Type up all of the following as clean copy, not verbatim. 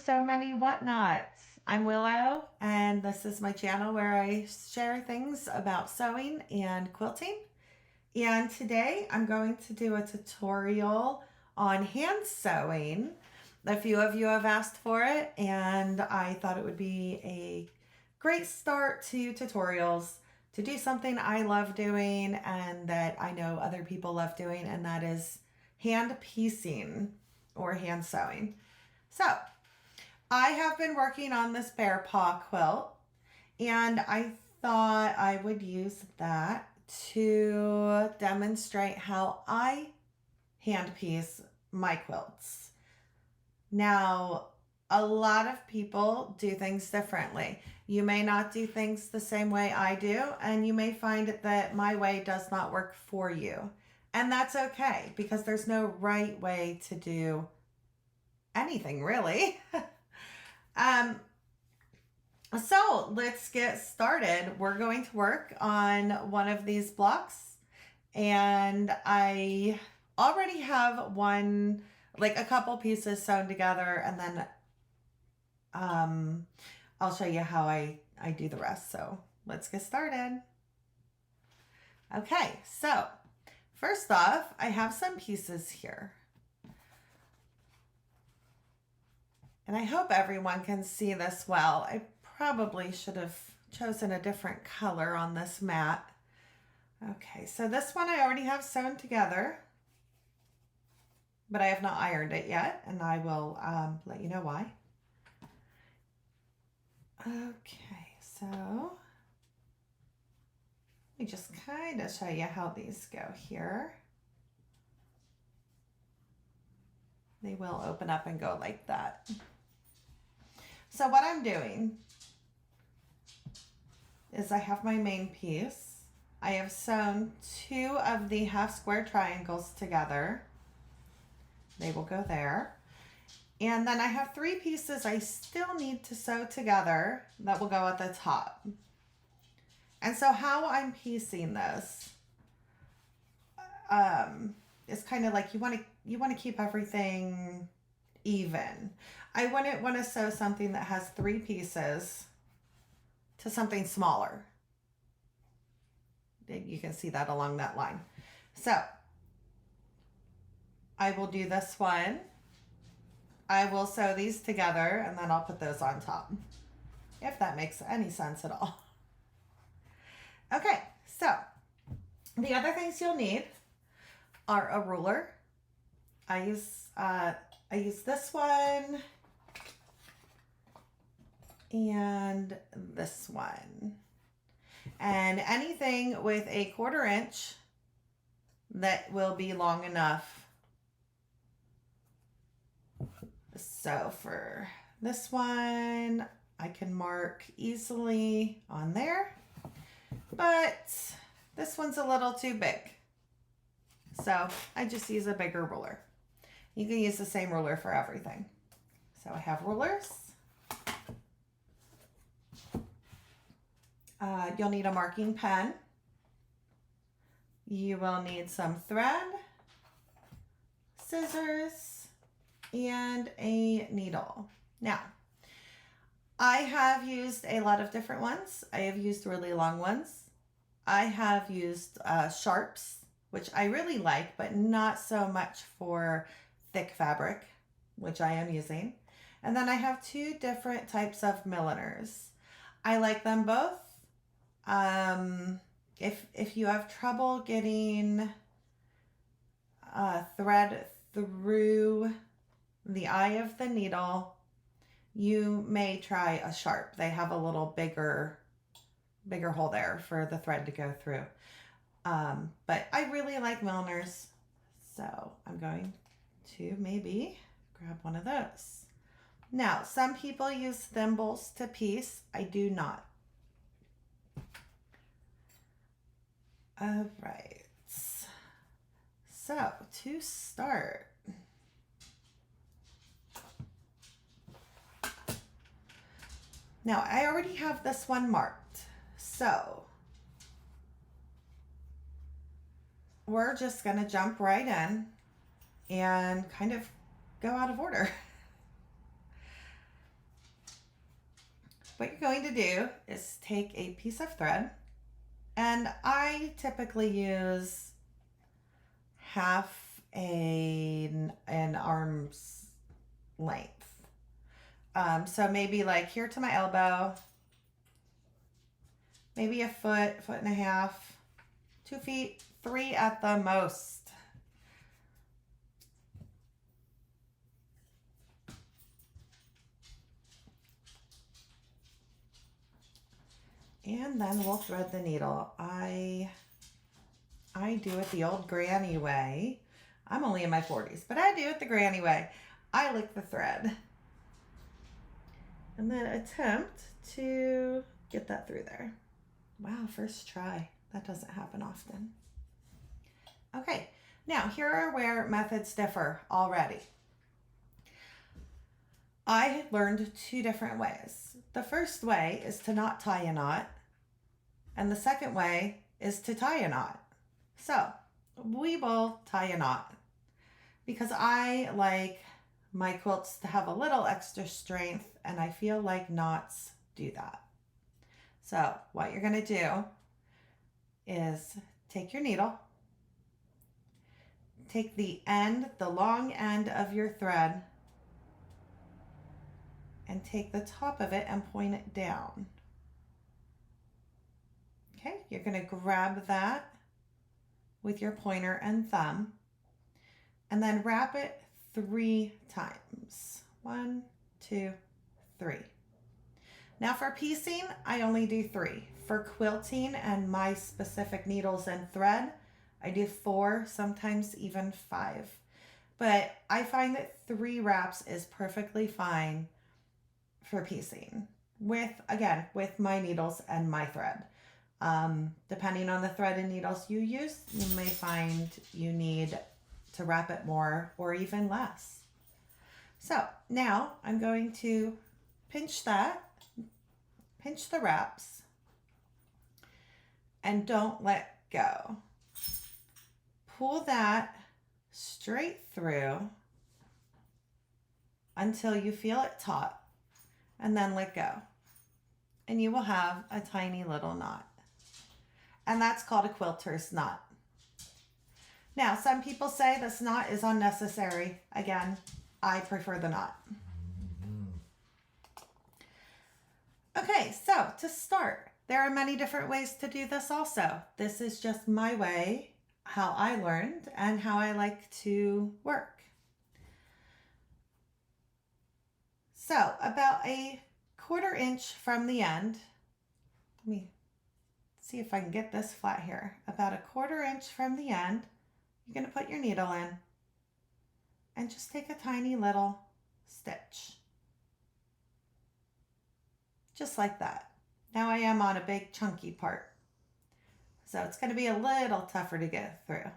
So Many Whatnots. I'm Willow, and this is my channel where I share things about sewing and quilting. And today I'm going to do a tutorial on hand sewing. A few of you have asked for it, and I thought it would be a great start to tutorials to do something I love doing and that I know other people love doing, and that is hand piecing or hand sewing. So I have been working on this bear paw quilt, and I thought I would use that to demonstrate how I hand piece my quilts. Now, a lot of people do things differently. You may not do things the same way I do, and you may find that my way does not work for you. And that's okay, because there's no right way to do anything, really. So let's get started. We're going to work on one of these blocks, and I already have one, like a couple pieces sewn together, and then I'll show you how I do the rest. So let's get started. Okay, so first off, I have some pieces here. And I hope everyone can see this well. I probably should have chosen a different color on this mat. Okay, so this one I already have sewn together, but I have not ironed it yet, and I will let you know why. Okay, so let me just kind of show you how these go here. They will open up and go like that. So what I'm doing is I have my main piece. I have sewn 2 of the half square triangles together. They will go there. And then I have 3 pieces I still need to sew together that will go at the top. And so how I'm piecing this is kind of like you want to keep everything even. I wouldn't want to sew something that has 3 pieces to something smaller. You can see that along that line. So I will do this one. I will sew these together, and then I'll put those on top, if that makes any sense at all. Okay, so the other things you'll need are a ruler. I use this one and this one, and anything with a 1/4 inch that will be long enough. So for this one, I can mark easily on there, but this one's a little too big, so I just use a bigger ruler. You can use the same ruler for everything. So I have rulers. You'll need a marking pen. You will need some thread, scissors, and a needle. Now, I have used a lot of different ones. I have used really long ones. I have used sharps, which I really like, but not so much for thick fabric, which I am using. And then I have 2 different types of milliners. I like them both. If you have trouble getting thread through the eye of the needle, you may try a sharp. They have a little bigger hole there for the thread to go through. But I really like milliners, so I'm going to maybe grab one of those. Now, some people use thimbles to piece. I do not. All right. So to start, now I already have this one marked. So we're just going to jump right in and kind of go out of order. what you're going to do is take a piece of thread, and I typically use half an arm's length. So maybe like here to my elbow, maybe a foot, foot and a half, 2 feet, 3 at the most. And then we'll thread the needle. I do it the old granny way. I'm only in my 40s, but I do it the granny way. I lick the thread and then attempt to get that through there. Wow, first try. That doesn't happen often. Okay, now here are where methods differ already. I learned 2 different ways. The first way is to not tie a knot, and the second way is to tie a knot. So we will tie a knot because I like my quilts to have a little extra strength, and I feel like knots do that. So what you're going to do is take your needle, take the long end of your thread, and take the top of it and point it down. Okay, you're going to grab that with your pointer and thumb, and then wrap it 3 times. 1, 2, 3. Now for piecing, I only do 3. For quilting and my specific needles and thread, I do 4, sometimes even 5. But I find that 3 wraps is perfectly fine for piecing with my needles and my thread. Depending on the thread and needles you use, you may find you need to wrap it more or even less. So now I'm going to pinch the wraps and don't let go. Pull that straight through until you feel it taut, and then let go. And you will have a tiny little knot. And that's called a quilter's knot. Now, some people say this knot is unnecessary. Again, I prefer the knot. Okay, so to start, there are many different ways to do this also. This is just my way, how I learned, and how I like to work. So about a 1/4 inch from the end, let me see if I can get this flat here. About a 1/4 inch from the end, you're going to put your needle in and just take a tiny little stitch. Just like that. Now I am on a big chunky part, so it's going to be a little tougher to get through.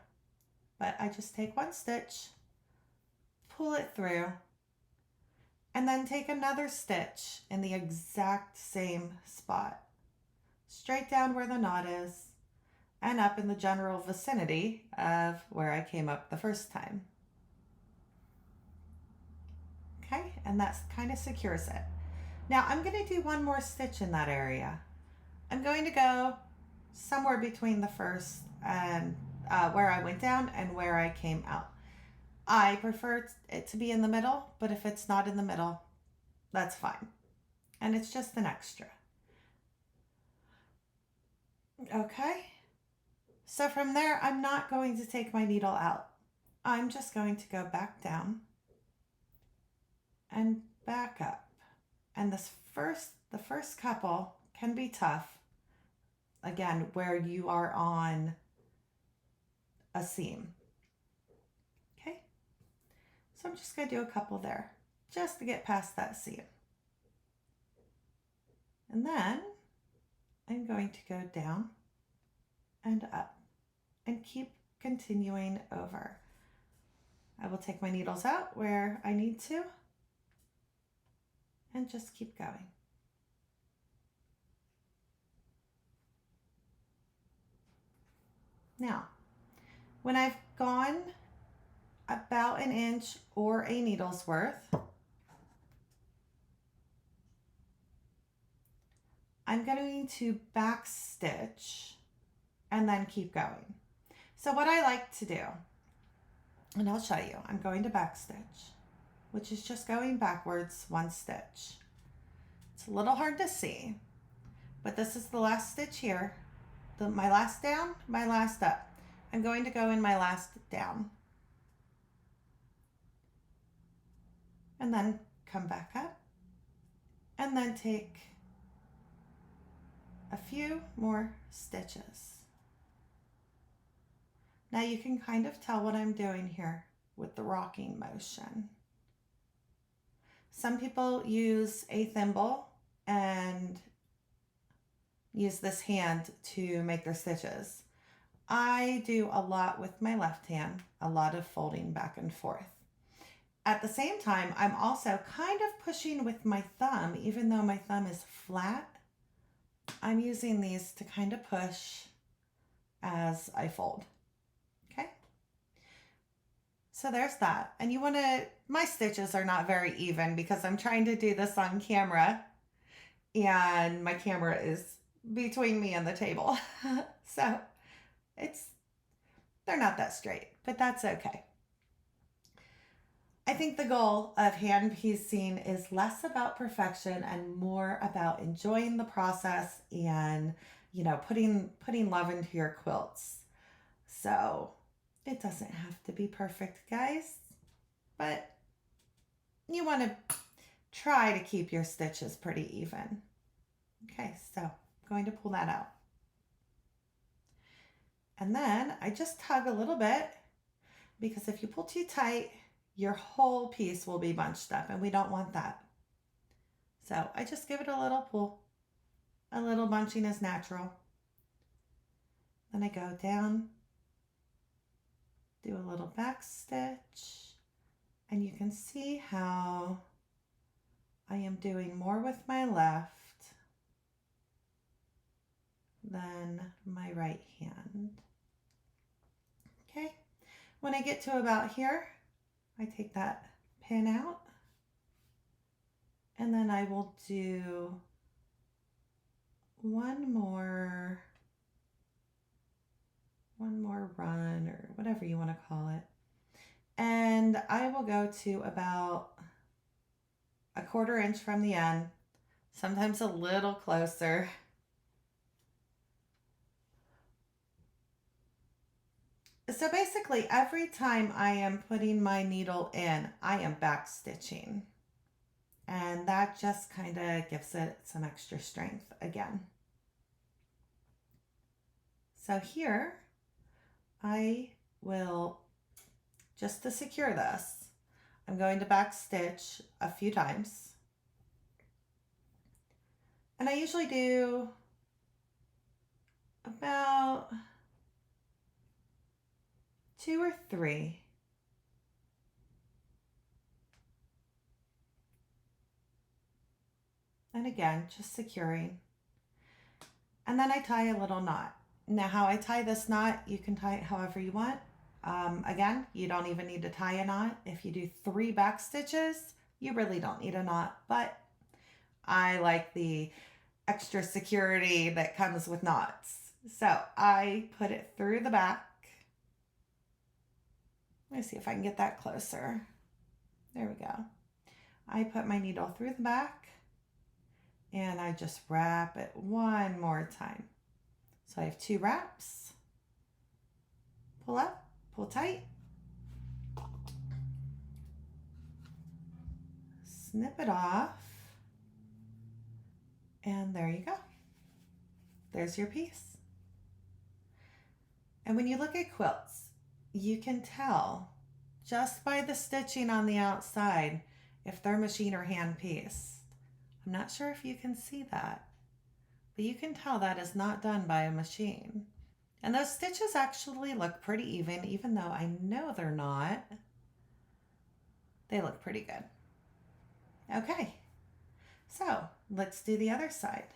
But I just take 1 stitch, pull it through, and then take another stitch in the exact same spot, straight down where the knot is, and up in the general vicinity of where I came up the first time. Okay, and that kind of secures it. Now I'm going to do 1 more stitch in that area. I'm going to go somewhere between the first and where I went down and where I came out. I prefer it to be in the middle, but if it's not in the middle, that's fine. And it's just an extra. Okay, so from there, I'm not going to take my needle out. I'm just going to go back down and back up. And the first couple can be tough, again, where you are on a seam. Okay, so I'm just going to do a couple there just to get past that seam. And then I'm going to go down and up and keep continuing over. I will take my needles out where I need to and just keep going. Now, when I've gone about 1 inch or a needle's worth, I'm going to back stitch and then keep going. So what I like to do, and I'll show you, I'm going to back stitch, which is just going backwards one stitch. It's a little hard to see, but this is the last stitch here. My last down, my last up. I'm going to go in my last down. And then come back up. And then take a few more stitches. Now you can kind of tell what I'm doing here with the rocking motion. Some people use a thimble and use this hand to make their stitches. I do a lot with my left hand, a lot of folding back and forth. At the same time, I'm also kind of pushing with my thumb, even though my thumb is flat. I'm using these to kind of push as I fold. Okay? So there's that. And you want to, my stitches are not very even because I'm trying to do this on camera and my camera is between me and the table. So they're not that straight, but that's okay. I think the goal of hand piecing is less about perfection and more about enjoying the process and, you know, putting love into your quilts. So it doesn't have to be perfect, guys, but you want to try to keep your stitches pretty even. Okay, so I'm going to pull that out. And then I just tug a little bit because if you pull too tight, your whole piece will be bunched up and we don't want that. So I just give it a little pull. A little bunching is natural. Then I go down, do a little back stitch, and you can see how I am doing more with my left than my right hand. Okay, when I get to about here, I take that pin out and then I will do one more run or whatever you want to call it. And I will go to about a 1/4 inch from the end, sometimes a little closer. So basically every time I am putting my needle in, I am back stitching. And that just kind of gives it some extra strength again. So here I will, just to secure this, I'm going to back stitch a few times. And I usually do about 2 or 3. And again, just securing. And then I tie a little knot. Now how I tie this knot, you can tie it however you want. Again, you don't even need to tie a knot. If you do 3 back stitches, you really don't need a knot, but I like the extra security that comes with knots. So I put it through the back. Let me see if I can get that closer. There we go. I put my needle through the back and I just wrap it one more time. So I have 2 wraps. Pull up, pull tight. Snip it off. And there you go. There's your piece. And when you look at quilts, you can tell just by the stitching on the outside if they're machine or hand pieced. I'm not sure if you can see that, but you can tell that is not done by a machine. And those stitches actually look pretty even though I know they're not. They look pretty good. Okay, so let's do the other side.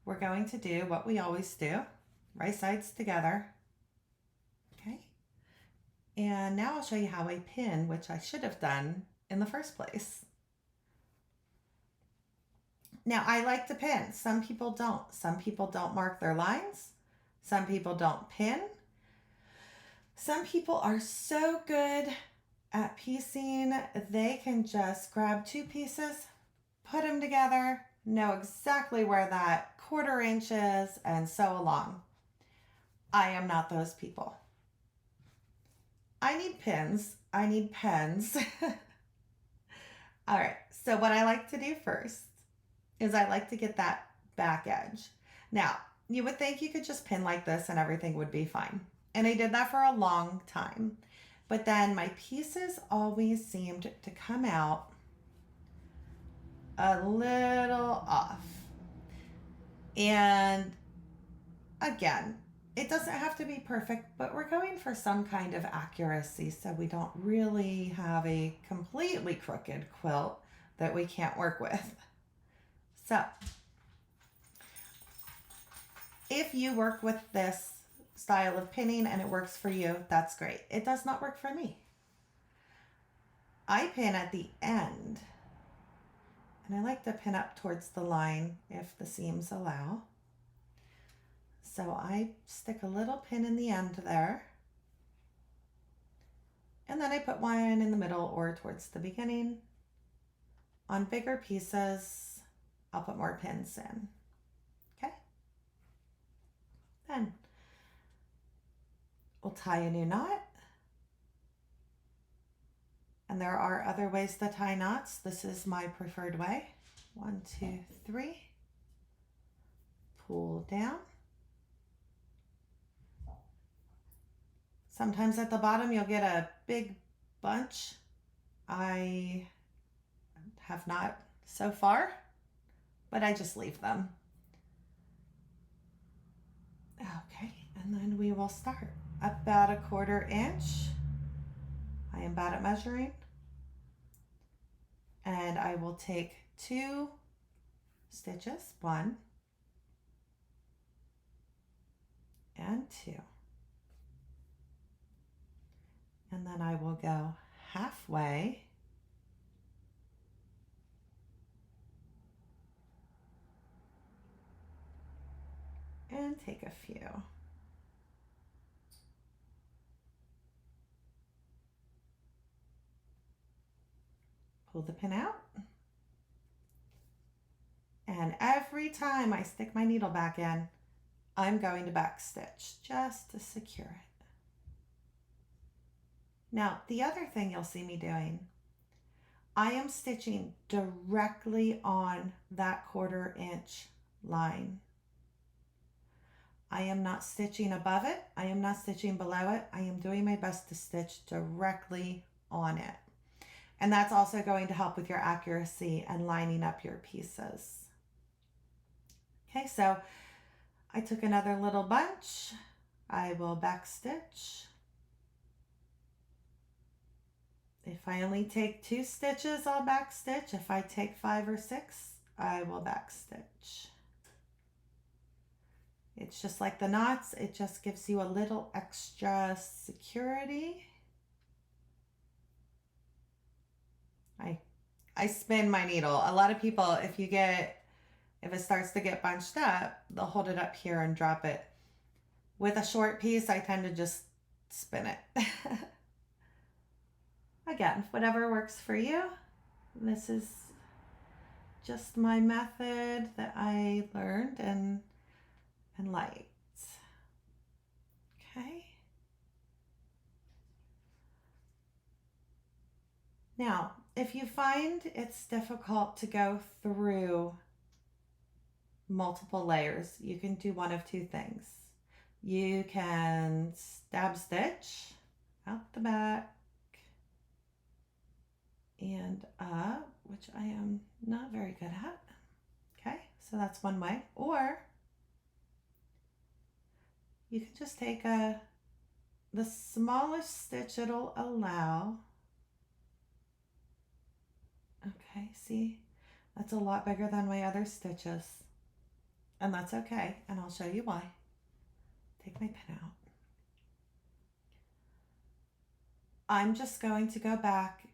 We're going to do what we always do, right sides together. Okay, and now I'll show you how I pin, which I should have done in the first place. Now, I like to pin. Some people don't. Some people don't mark their lines. Some people don't pin. Some people are so good at piecing, they can just grab two pieces, put them together, know exactly where that 1/4 inch is, and sew along. I am not those people. I need pins. I need pens. All right, so what I like to do first is I like to get that back edge. Now, you would think you could just pin like this and everything would be fine. And I did that for a long time. But then my pieces always seemed to come out a little off. And again, it doesn't have to be perfect, but we're going for some kind of accuracy so we don't really have a completely crooked quilt that we can't work with. So, if you work with this style of pinning and it works for you, that's great. It does not work for me. I pin at the end, and I like to pin up towards the line if the seams allow. So I stick a little pin in the end there, and then I put one in the middle or towards the beginning. On bigger pieces, I'll put more pins in. Okay? Then we'll tie a new knot. And there are other ways to tie knots. This is my preferred way. 1, 2, 3. Pull down. Sometimes at the bottom you'll get a big bunch. I have not so far, but I just leave them. Okay, and then we will start about a 1/4 inch. I am bad at measuring. And I will take 2 stitches, 1 and 2. And then I will go halfway and take a few. Pull the pin out. And every time I stick my needle back in, I'm going to back stitch just to secure it. Now, the other thing you'll see me doing, I am stitching directly on that 1/4 inch line. I am not stitching above it. I am not stitching below it. I am doing my best to stitch directly on it. And that's also going to help with your accuracy and lining up your pieces. Okay, so I took another little bunch. I will back stitch. If I only take 2 stitches, I'll back stitch. If I take 5 or 6, I will back stitch. It's just like the knots. It just gives you a little extra security. I spin my needle. A lot of people, if it starts to get bunched up, they'll hold it up here and drop it. With a short piece, I tend to just spin it. Again, whatever works for you. This is just my method that I learned and liked. Okay. Now, if you find it's difficult to go through multiple layers, you can do one of 2 things. You can stab stitch out the back and up, which I am not very good at. Okay, so that's one way. Or you can just take the smallest stitch it'll allow. Okay, see, that's a lot bigger than my other stitches. And that's okay, and I'll show you why. Take my pin out. I'm just going to go back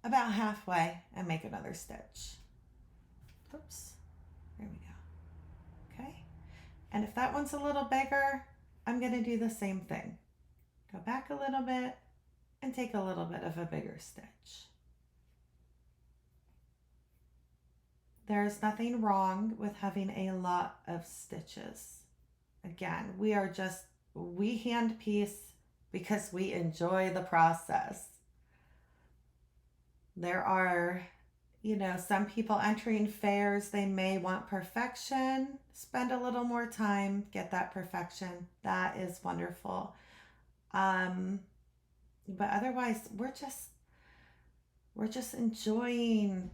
about halfway and make another stitch. Oops, there we go. Okay, and if that one's a little bigger, I'm going to do the same thing. Go back a little bit and take a little bit of a bigger stitch. There's nothing wrong with having a lot of stitches. Again, we hand piece because we enjoy the process. There are, some people entering fairs, they may want perfection. Spend a little more time, get that perfection. That is wonderful. But otherwise, we're just enjoying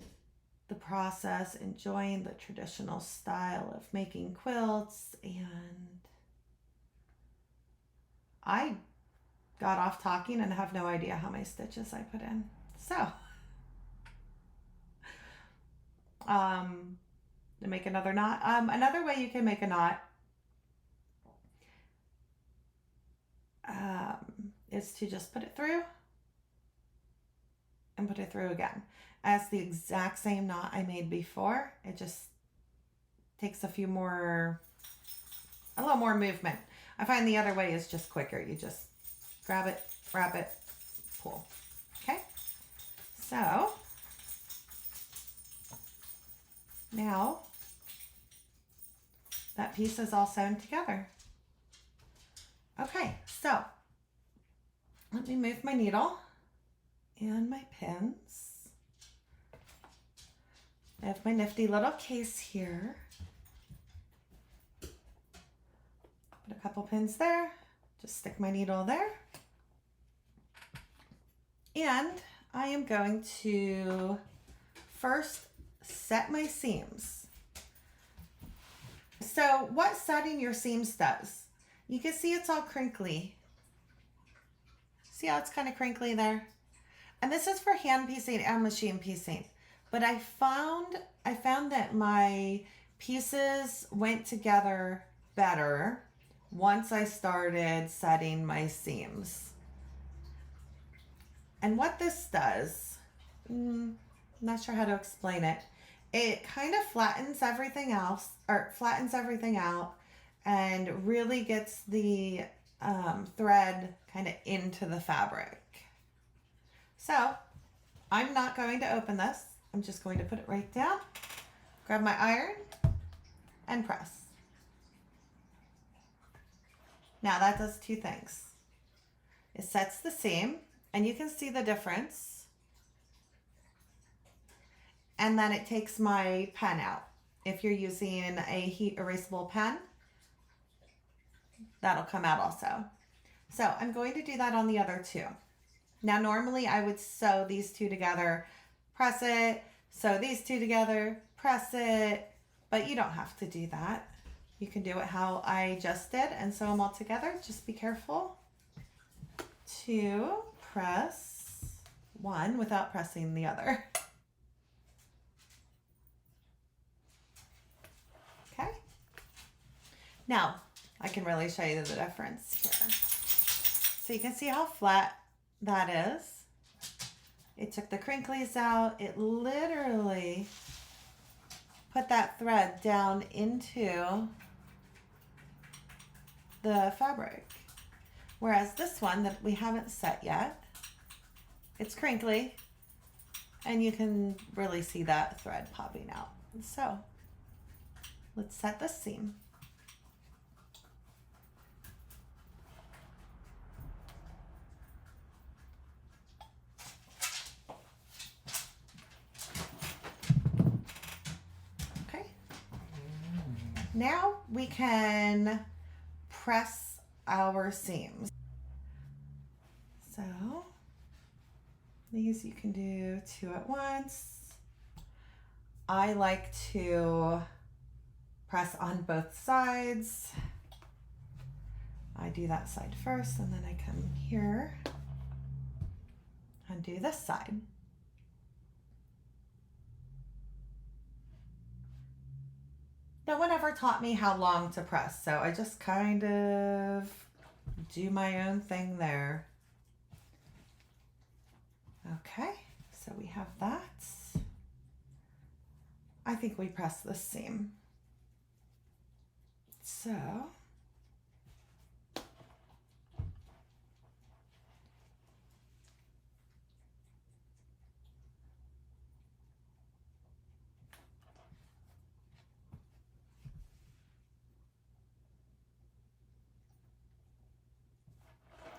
the process, enjoying the traditional style of making quilts. And I got off talking and have no idea how many stitches I put in. So, to make another knot. Another way you can make a knot is to just put it through and put it through again. As the exact same knot I made before. It just takes a little more movement. I find the other way is just quicker. You just grab it, wrap it, pull. Okay? So, now that piece is all sewn together. Okay, so let me move my needle and my pins. I have my nifty little case here. Put a couple pins there. Just stick my needle there. And I am going to first set my seams. So what setting your seams does, you can see it's all crinkly. See how it's kind of crinkly there? And this is for hand piecing and machine piecing. But I found that my pieces went together better once I started setting my seams. And what this does, I'm not sure how to explain it. It kind of flattens everything out and really gets the thread kind of into the fabric. So I'm not going to open this. I'm just going to put it right down, grab my iron, and press. Now that does two things. It sets the seam, and you can see the difference. And then it takes my pen out. If you're using a heat erasable pen, that'll come out also. So I'm going to do that on the other two. Now normally I would sew these two together, press it, sew these two together, press it, but you don't have to do that. You can do it how I just did and sew them all together. Just be careful to press one without pressing the other. Okay. Now I can really show you the difference here. So you can see how flat that is. It took the crinklies out. It literally put that thread down into the fabric. Whereas this one that we haven't set yet, it's crinkly and you can really see that thread popping out. So let's set the seam. Now we can press our seams. So these you can do two at once. I like to press on both sides. I do that side first and then I come here and do this side. No one ever taught me how long to press, so I just kind of do my own thing there. Okay, so we have that. I think we press this seam. So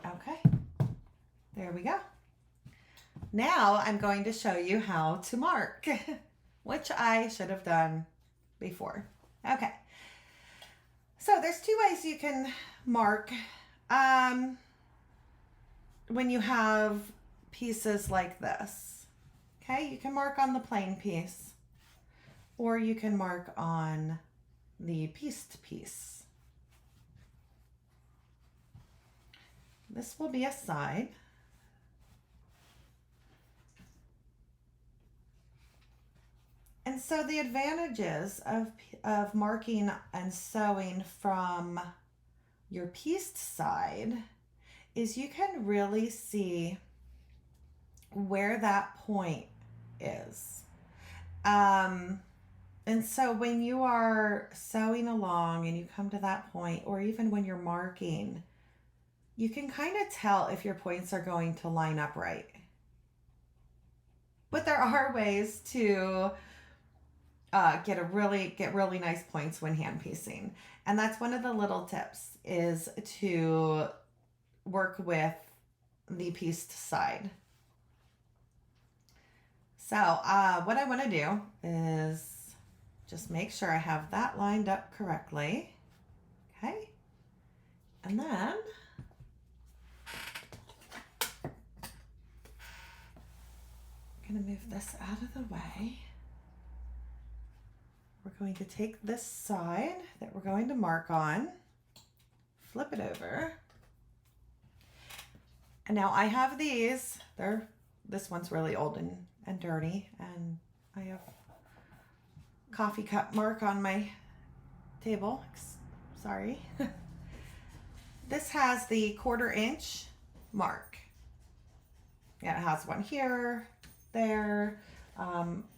okay, there we go. Now I'm going to show you how to mark, which I should have done before. Okay, so there's two ways you can mark when you have pieces like this. Okay, you can mark on the plain piece, or you can mark on the pieced piece. This will be a side. And so the advantages of marking and sewing from your pieced side is you can really see where that point is. And so when you are sewing along and you come to that point, or even when you're marking, you can kind of tell if your points are going to line up right. But there are ways to get really nice points when hand piecing. And that's one of the little tips, is to work with the pieced side. So what I want to do is just make sure I have that lined up correctly. Okay. And then I'm going to move this out of the way. We're going to take this side that we're going to mark on, flip it over. And now I have these. This one's really old and dirty, and I have coffee cup mark on my table. Sorry. This has the 1/4 inch mark. Yeah, it has one here, there.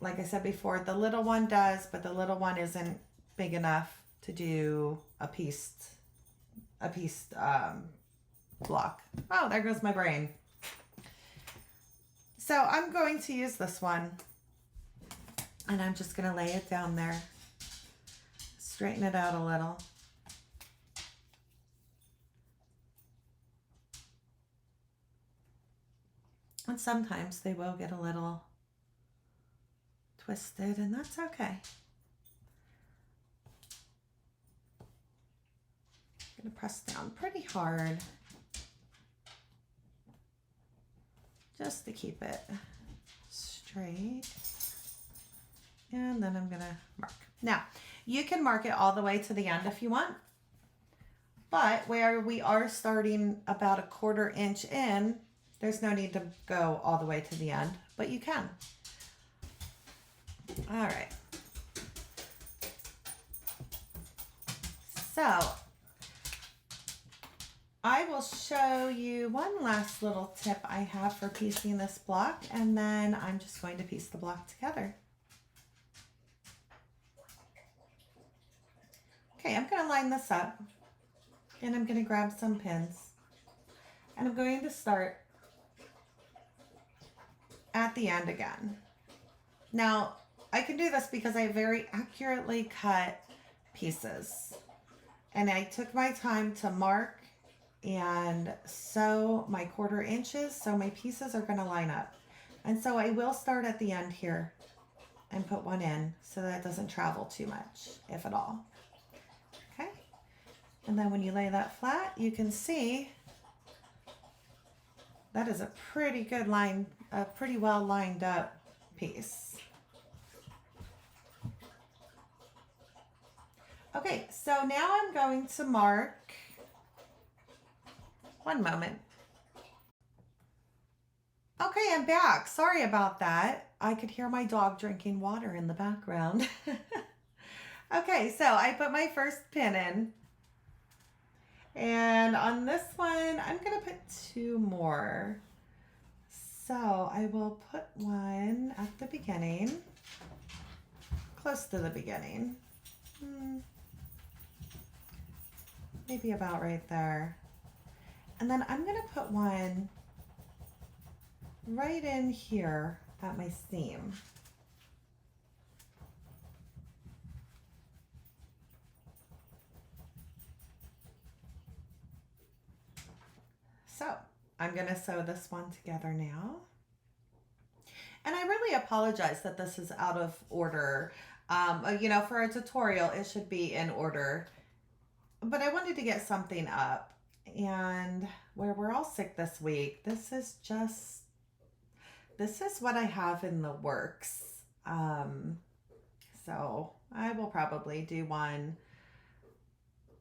Like I said before, the little one does, but the little one isn't big enough to do a pieced block. Oh, there goes my brain. So I'm going to use this one, and I'm just going to lay it down there, straighten it out a little. And sometimes they will get a little twisted, and that's okay. I'm going to press down pretty hard just to keep it straight. And then I'm going to mark. Now, you can mark it all the way to the end if you want, but where we are starting about a 1/4 inch in, there's no need to go all the way to the end, but you can. All right. So I will show you one last little tip I have for piecing this block, and then I'm just going to piece the block together. Okay, I'm going to line this up, and I'm going to grab some pins, and I'm going to start at the end again. Now, I can do this because I very accurately cut pieces, and I took my time to mark and sew my 1/4 inches, so my pieces are going to line up. And so I will start at the end here and put one in so that it doesn't travel too much, if at all. Okay, and then when you lay that flat, you can see that is a pretty good line, a pretty well lined up piece. Okay, so now I'm going to mark. One moment. Okay, I'm back. Sorry about that. I could hear my dog drinking water in the background. Okay, so I put my first pin in. And on this one, I'm going to put 2 more. So I will put one at the beginning, close to the beginning. Maybe about right there. And then I'm going to put one right in here at my seam. So I'm going to sew this one together now. And I really apologize that this is out of order. You know, for a tutorial, it should be in order. But I wanted to get something up. And where we're all sick this week, this is what I have in the works. So I will probably do one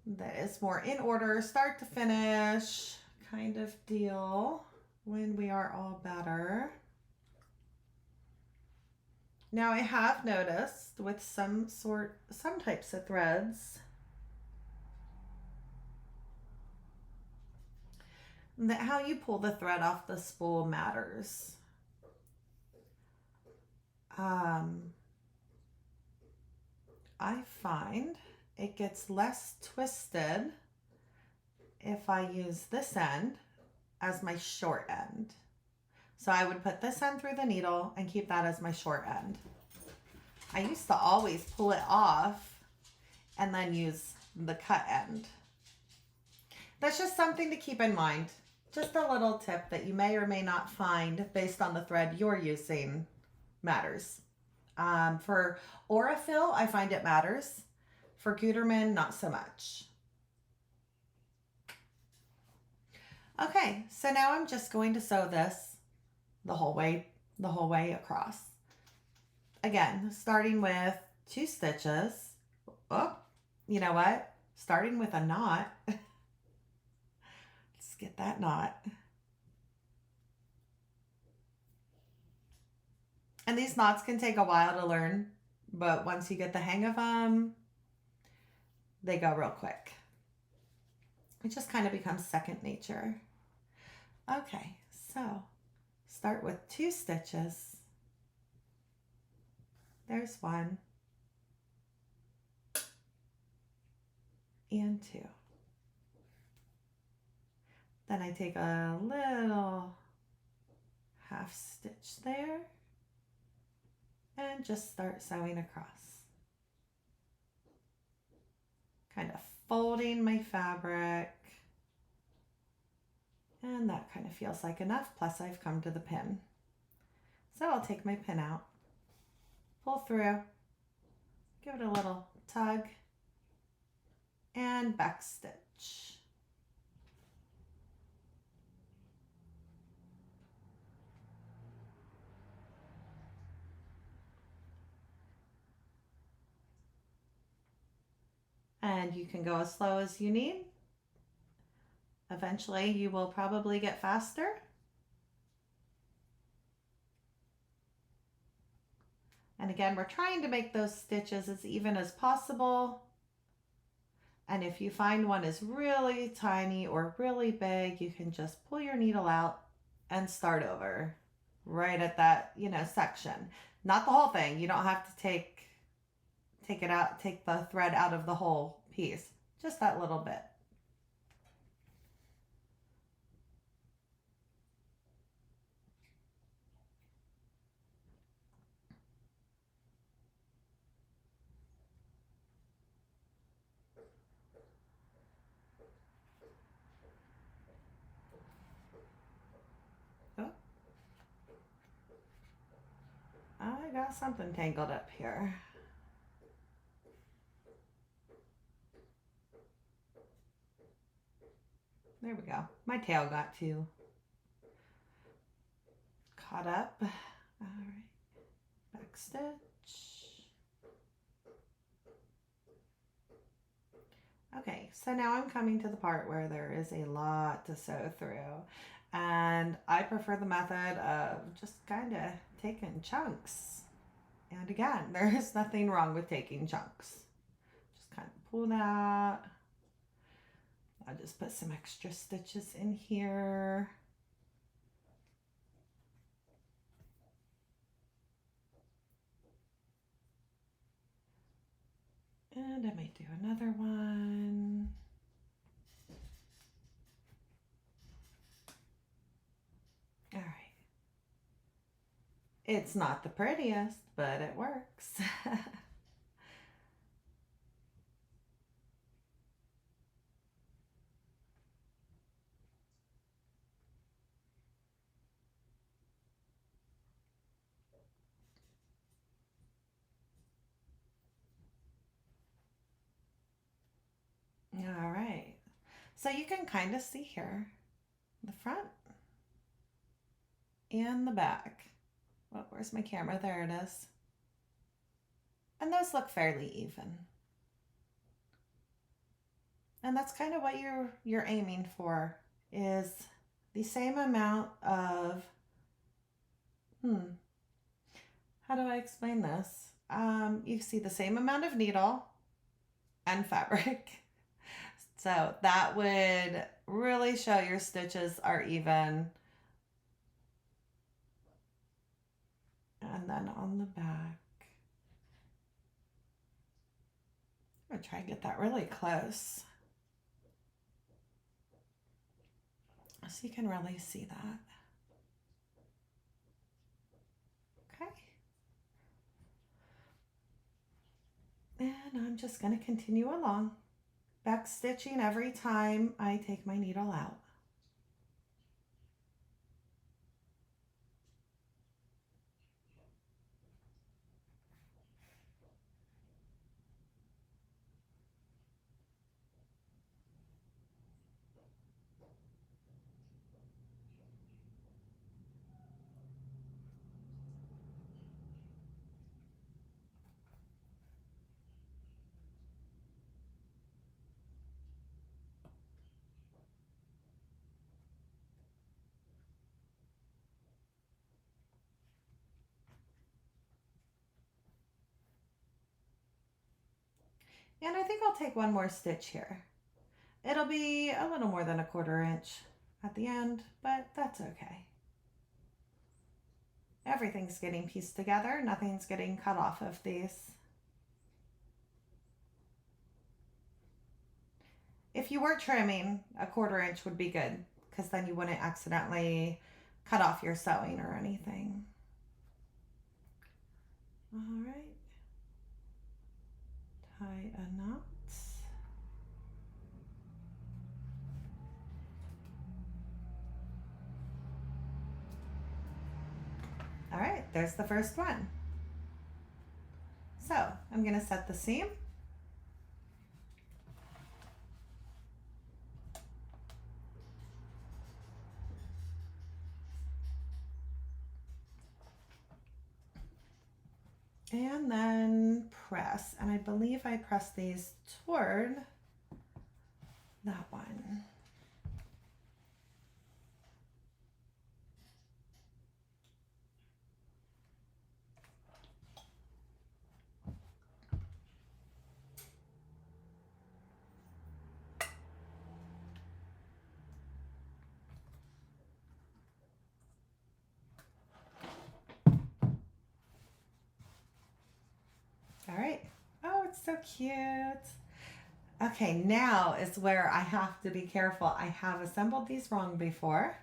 that is more in order, start to finish kind of deal when we are all better. Now I have noticed with some types of threads that how you pull the thread off the spool matters. I find it gets less twisted if I use this end as my short end. So I would put this end through the needle and keep that as my short end. I used to always pull it off and then use the cut end. That's just something to keep in mind. Just a little tip that you may or may not find based on the thread you're using matters. For Aurifil, I find it matters. For Gutermann, not so much. Okay, so now I'm just going to sew this the whole way across. Again, starting with 2 stitches. Oh, you know what? Starting with a knot. Let's get that knot. And these knots can take a while to learn, but once you get the hang of them, they go real quick. It just kind of becomes second nature. Okay, so start with 2 stitches. There's 1 and 2. Then I take a little half stitch there and just start sewing across. Kind of folding my fabric. And that kind of feels like enough, plus I've come to the pin. So I'll take my pin out, pull through, give it a little tug, and back stitch. And you can go as slow as you need. Eventually you will probably get faster. And again, we're trying to make those stitches as even as possible. And if you find one is really tiny or really big, you can just pull your needle out and start over right at that, section. Not the whole thing. You don't have to take it out, take the thread out of the whole piece, just that little bit. Oh, I got something tangled up here. There we go. My tail got too caught up. All right, back stitch. Okay, so now I'm coming to the part where there is a lot to sew through. And I prefer the method of just kind of taking chunks. And again, there is nothing wrong with taking chunks. Just kind of pull that. I'll just put some extra stitches in here. And I might do another one. All right. It's not the prettiest, but it works. All right. So you can kind of see here the front and the back. Well, where's my camera? There it is. And those look fairly even. And that's kind of what you're aiming for, is the same amount of how do I explain this? You see the same amount of needle and fabric. So that would really show your stitches are even. And then on the back, I'm gonna try and get that really close so you can really see that. Okay. And I'm just gonna continue along, back stitching every time I take my needle out. And I think I'll take one more stitch here. It'll be a little more than a 1/4 inch at the end, but that's okay. Everything's getting pieced together. Nothing's getting cut off of these. If you were trimming, a 1/4 inch would be good, because then you wouldn't accidentally cut off your sewing or anything. All right. Tie a knot. All right, there's the first one. So I'm going to set the seam. And then press. And I believe I press these toward that one. All right. Oh, it's so cute. Okay, now is where I have to be careful. I have assembled these wrong before.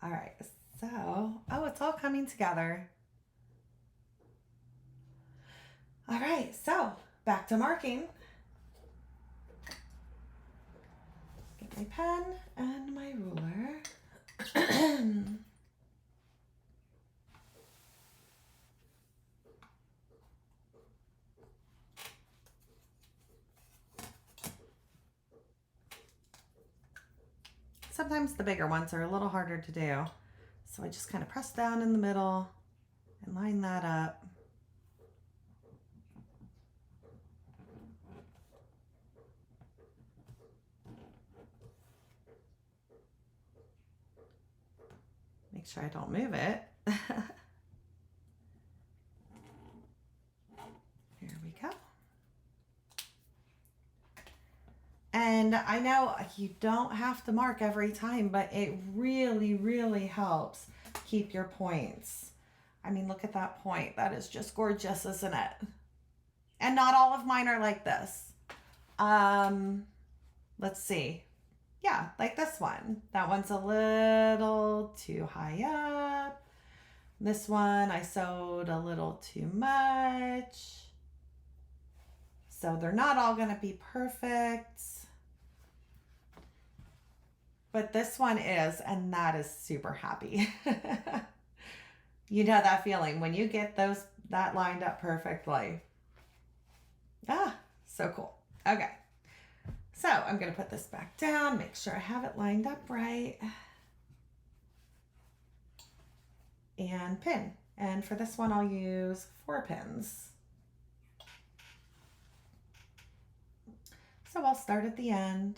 All right, so, oh, it's all coming together. All right, so back to marking. Get my pen and my ruler. Sometimes the bigger ones are a little harder to do. So I just kind of press down in the middle and line that up. Make sure I don't move it. Here we go. And I know you don't have to mark every time, but it really, really helps keep your points. I mean, look at that point. That is just gorgeous, isn't it? And not all of mine are like this. Let's see. Yeah, like this one. That one's a little too high up. This one I sewed a little too much. So they're not all going to be perfect. But this one is, and that is super happy. You know that feeling when you get that lined up perfectly. Ah, so cool. Okay. So I'm going to put this back down, make sure I have it lined up right. And pin. And for this one, I'll use 4 pins. So I'll start at the end.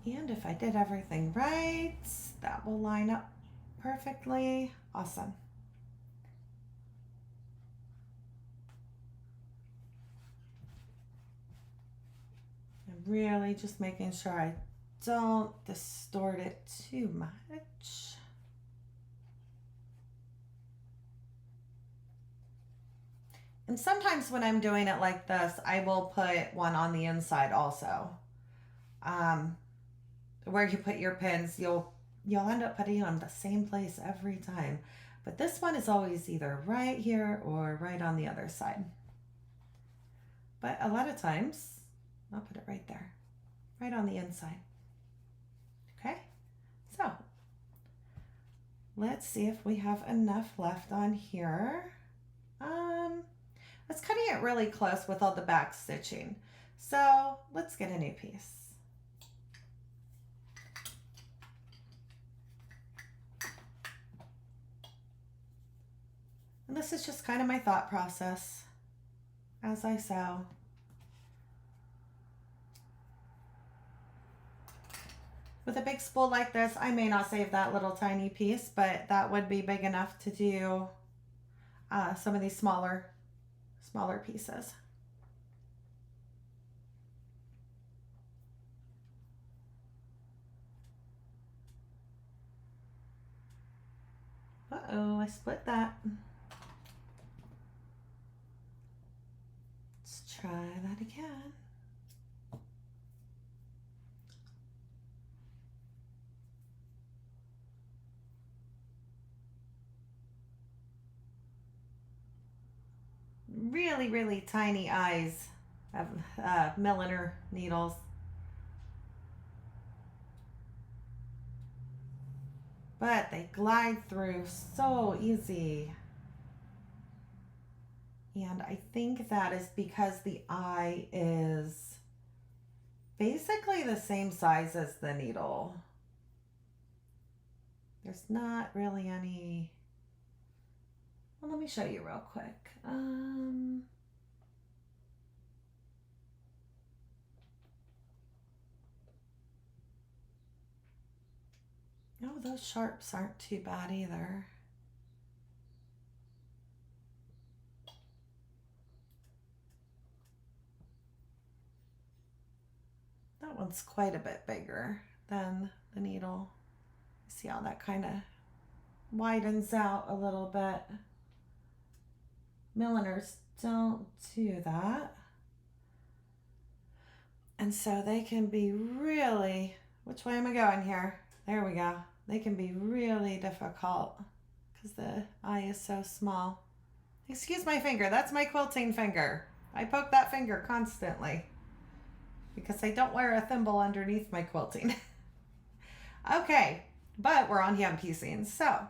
And if I did everything right, that will line up perfectly. Awesome. I'm really just making sure I don't distort it too much. And sometimes when I'm doing it like this, I will put one on the inside also. Where you put your pins, you'll end up putting them the same place every time. But this one is always either right here or right on the other side. But a lot of times, I'll put it right there, right on the inside. Okay, so let's see if we have enough left on here. It's cutting it really close with all the back stitching. So let's get a new piece. And this is just kind of my thought process as I sew. With a big spool like this, I may not save that little tiny piece, but that would be big enough to do some of these smaller pieces. Uh-oh, I split that. Let's try that again. Really, really tiny eyes of milliner needles. But they glide through so easy. And I think that is because the eye is basically the same size as the needle. There's not really any... Well, let me show you real quick. No, those sharps aren't too bad either. That one's quite a bit bigger than the needle. See how that kind of widens out a little bit. Milliners don't do that. And so they can be really, which way am I going here? There we go. They can be really difficult because the eye is so small. Excuse my finger, that's my quilting finger. I poke that finger constantly because I don't wear a thimble underneath my quilting. Okay, but we're on hem piecing. So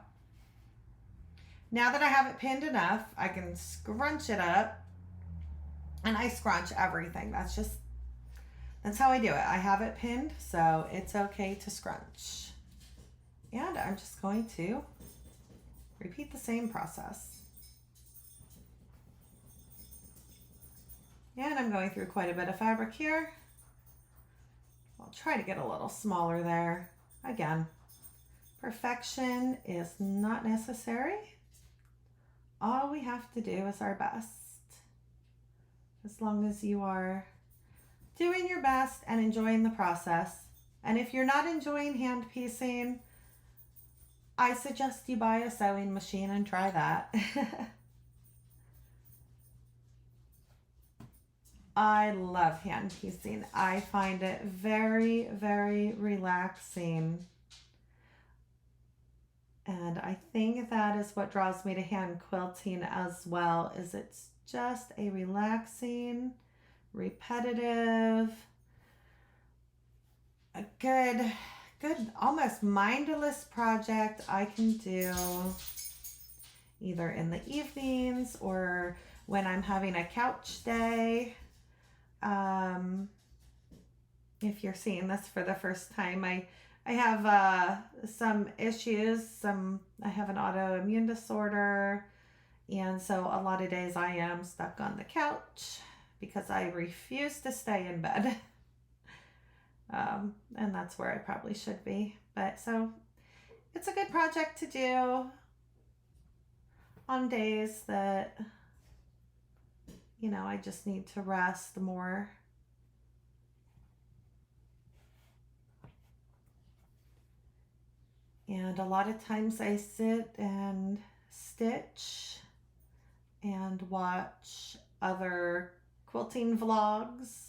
now that I have it pinned enough, I can scrunch it up, and I scrunch everything. That's how I do it. I have it pinned, so it's okay to scrunch. And I'm just going to repeat the same process. And I'm going through quite a bit of fabric here. I'll try to get a little smaller there. Again, perfection is not necessary. All we have to do is our best. As long as you are doing your best and enjoying the process. And if you're not enjoying hand piecing, I suggest you buy a sewing machine and try that. I love hand piecing. I find it very, very relaxing. And I think that is what draws me to hand quilting as well, is it's just a relaxing, repetitive, a good, almost mindless project I can do either in the evenings or when I'm having a couch day. If you're seeing this for the first time, I have some issues. I have an autoimmune disorder, and so a lot of days I am stuck on the couch because I refuse to stay in bed. And that's where I probably should be. But so it's a good project to do on days that, you know, I just need to rest more. And a lot of times I sit and stitch and watch other quilting vlogs.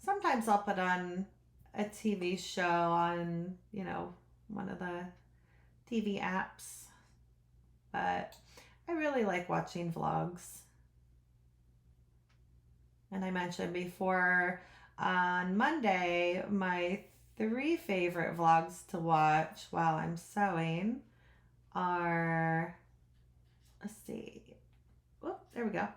Sometimes I'll put on a TV show on, you know, one of the TV apps. But I really like watching vlogs. And I mentioned before, on Monday, my 3 favorite vlogs to watch while I'm sewing are, let's see, whoop, there we go.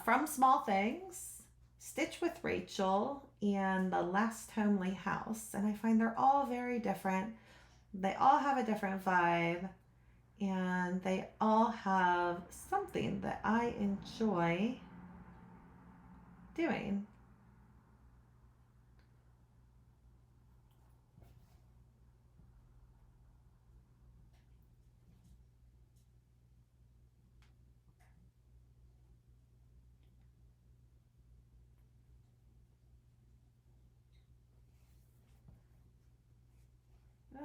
From Small Things, Stitch with Rachel, and The Last Homely House. And I find they're all very different. They all have a different vibe, and they all have something that I enjoy doing.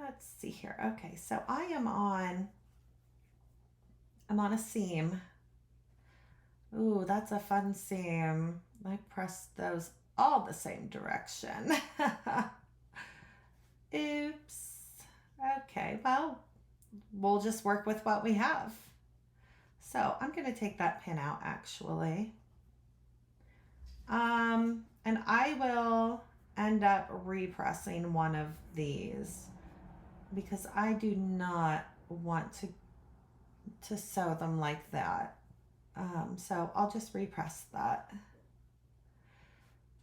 Let's see here. Okay, so I'm on a seam. Ooh, that's a fun seam. I pressed those all the same direction. Oops. Okay, well, we'll just work with what we have. So I'm going to take that pin out actually. And I will end up repressing one of these because I do not want to sew them like that. So I'll just repress that.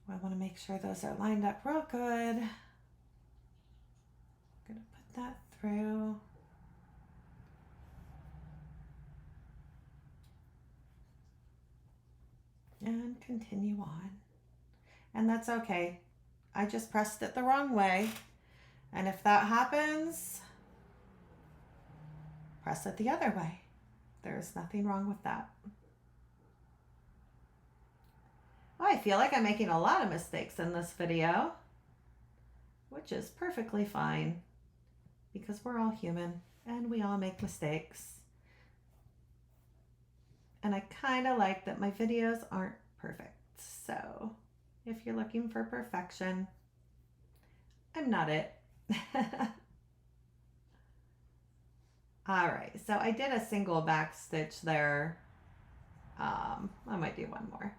I want to make sure those are lined up real good. I'm going to put that through. And continue on. And that's okay. I just pressed it the wrong way. And if that happens, press it the other way. There's nothing wrong with that. Well, I feel like I'm making a lot of mistakes in this video, which is perfectly fine because we're all human and we all make mistakes. And I kind of like that my videos aren't perfect. So if you're looking for perfection, I'm not it. All right, so I did a single back stitch there. I might do one more.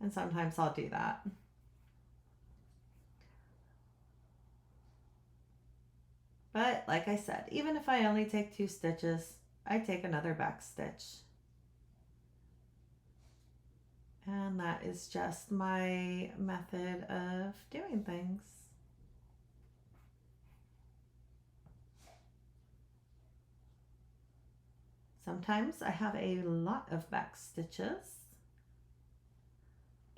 And sometimes I'll do that. But like I said, even if I only take 2 stitches, I take another back stitch. And that is just my method of doing things. Sometimes I have a lot of back stitches,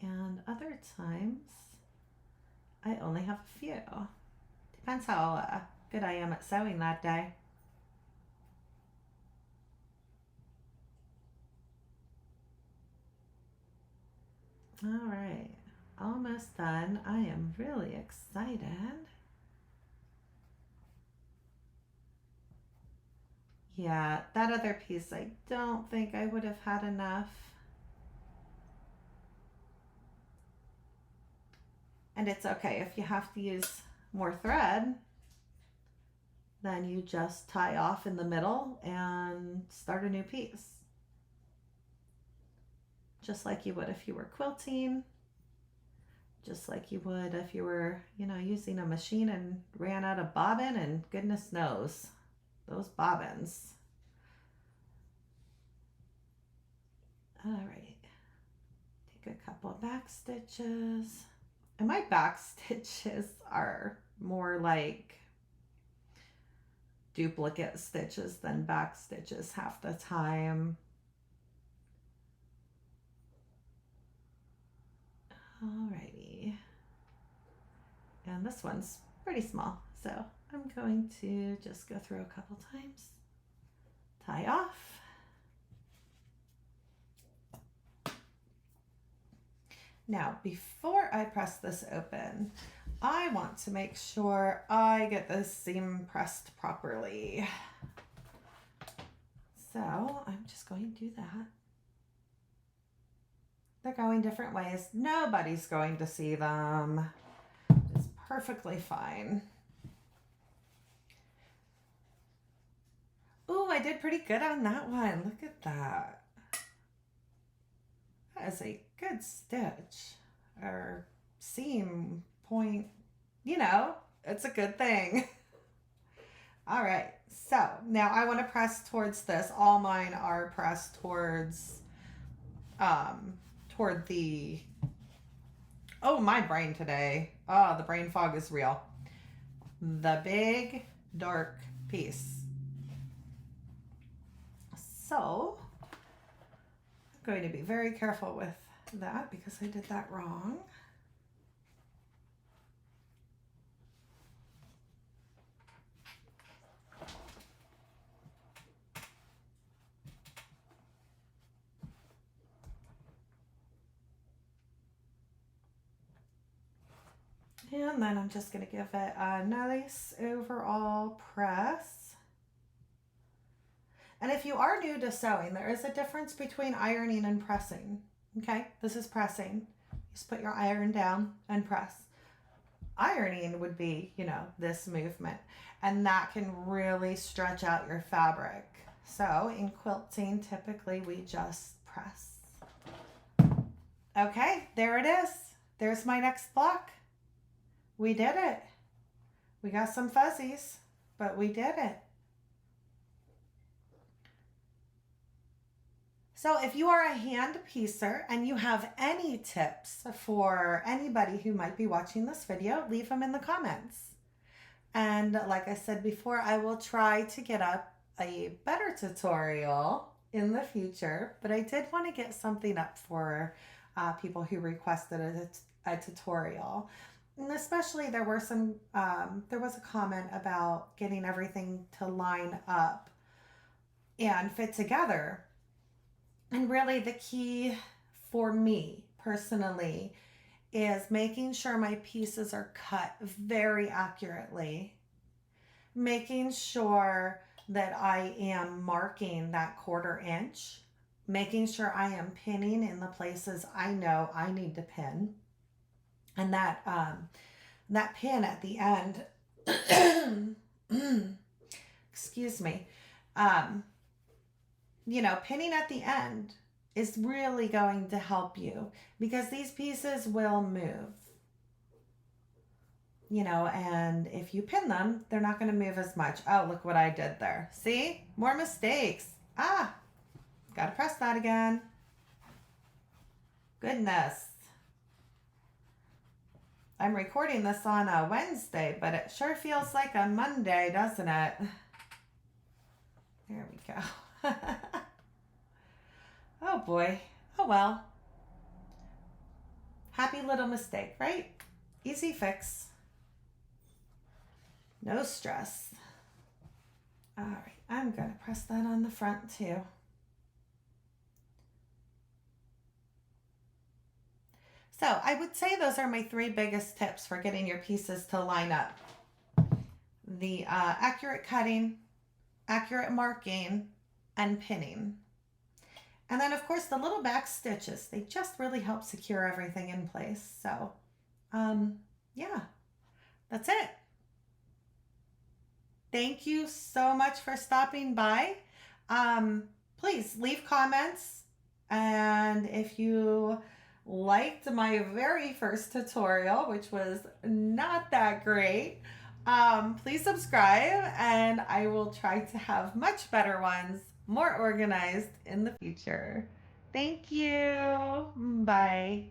and other times I only have a few. Depends how good I am at sewing that day. All right, almost done. I am really excited. Yeah, that other piece, I don't think I would have had enough. And it's okay if you have to use more thread, then you just tie off in the middle and start a new piece. Just like you would if you were quilting, just like you would if you were, using a machine and ran out of bobbin, and goodness knows, those bobbins. All right, take a couple of back stitches. And my back stitches are more like duplicate stitches than back stitches half the time. Alrighty. And this one's pretty small, so I'm going to just go through a couple times. Tie off. Now, before I press this open, I want to make sure I get this seam pressed properly. So I'm just going to do that. They're going different ways. Nobody's going to see them. It's perfectly fine. Ooh, I did pretty good on that one. Look at that. That is a good stitch or seam point. It's a good thing. All right, so now I want to press towards this. All mine are pressed towards toward the, oh, my brain today. Oh, the brain fog is real. The big dark piece. So I'm going to be very careful with that because I did that wrong. And then I'm just going to give it a nice overall press. And if you are new to sewing, there is a difference between ironing and pressing. Okay, this is pressing. Just put your iron down and press. Ironing would be, this movement. And that can really stretch out your fabric. So in quilting, typically we just press. Okay, there it is. There's my next block. We did it. We got some fuzzies, but we did it. So if you are a hand piecer and you have any tips for anybody who might be watching this video, leave them in the comments. And like I said before, I will try to get up a better tutorial in the future, but I did want to get something up for people who requested a tutorial. And especially there was a comment about getting everything to line up and fit together. And really the key for me personally is making sure my pieces are cut very accurately, making sure that I am marking that 1/4 inch, making sure I am pinning in the places I know I need to pin, and that pin at the end, excuse me, pinning at the end is really going to help you because these pieces will move. And if you pin them, they're not going to move as much. Oh, look what I did there. See? More mistakes. Got to press that again. Goodness. I'm recording this on a Wednesday, but it sure feels like a Monday, doesn't it? There we go. Oh boy. Oh well. Happy little mistake, right? Easy fix. No stress. All right, I'm going to press that on the front too. So I would say those are my three biggest tips for getting your pieces to line up. The accurate cutting, accurate marking, and pinning. And then of course the little back stitches, they just really help secure everything in place. So yeah, that's it. Thank you so much for stopping by. Please leave comments. And if you liked my very first tutorial, which was not that great, please subscribe and I will try to have much better ones, more organized in the future. Thank you. Bye.